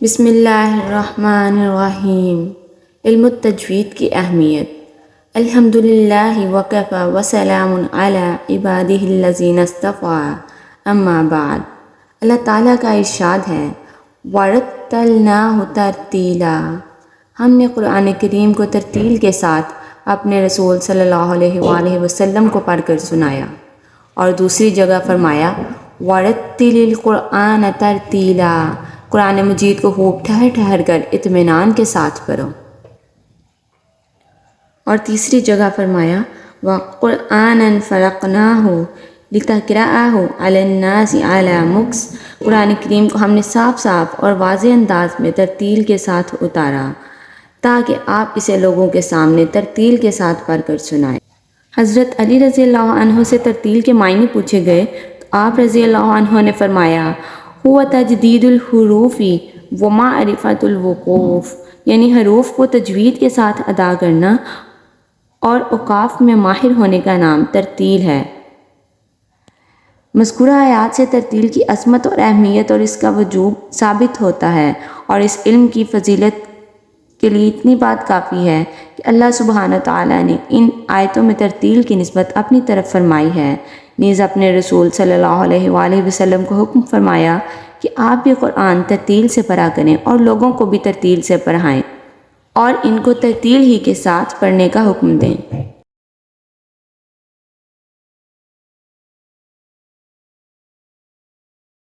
بسم اللہ الرحمن الرحیم۔ علم التجوید کی اہمیت۔ الحمد للہ وکفی وسلام علی عبادہ الذین اصطفیٰ، اما بعد۔ اللہ تعالیٰ کا ارشاد ہے وَرَتَّلْنَاهُ تَرْتِيلًا، ہم نے قرآن کریم کو ترتیل کے ساتھ اپنے رسول صلی اللہ علیہ وآلہ وسلم کو پڑھ کر سنایا، اور دوسری جگہ فرمایا وَرَتِّلِ الْقُرْآنَ تَرْتِيلًا، قرآن مجید کو خوب ٹھہر ٹھہر کر اطمینان کے ساتھ پڑھو، اور تیسری جگہ فرمایا وَقُرْآنًا فَرَقْنَاهُ لِتَقْرَأَهُ عَلَى النَّاسِ عَلَى مُكْثٍ، قرآن کریم کو ہم نے صاف صاف اور واضح انداز میں ترتیل کے ساتھ اتارا تاکہ آپ اسے لوگوں کے سامنے ترتیل کے ساتھ پڑھ کر سنائیں۔ حضرت علی رضی اللہ عنہ سے ترتیل کے معنی پوچھے گئے تو آپ رضی اللہ عنہ نے فرمایا هو تجدید الحروف ومعرفت الوقوف، یعنی حروف کو تجوید کے ساتھ ادا کرنا اور اوقاف میں ماہر ہونے کا نام ترتیل ہے۔ مذکورہ آیات سے ترتیل کی عظمت اور اہمیت اور اس کا وجوب ثابت ہوتا ہے، اور اس علم کی فضیلت کے لیے اتنی بات کافی ہے کہ اللہ سبحانہ تعالیٰ نے ان آیتوں میں ترتیل کی نسبت اپنی طرف فرمائی ہے، نیز اپنے رسول صلی اللہ علیہ وآلہ وسلم کو حکم فرمایا کہ آپ بھی قرآن ترتیل سے پڑھا کریں اور لوگوں کو بھی ترتیل سے پڑھائیں، اور ان کو ترتیل ہی کے ساتھ پڑھنے کا حکم دیں۔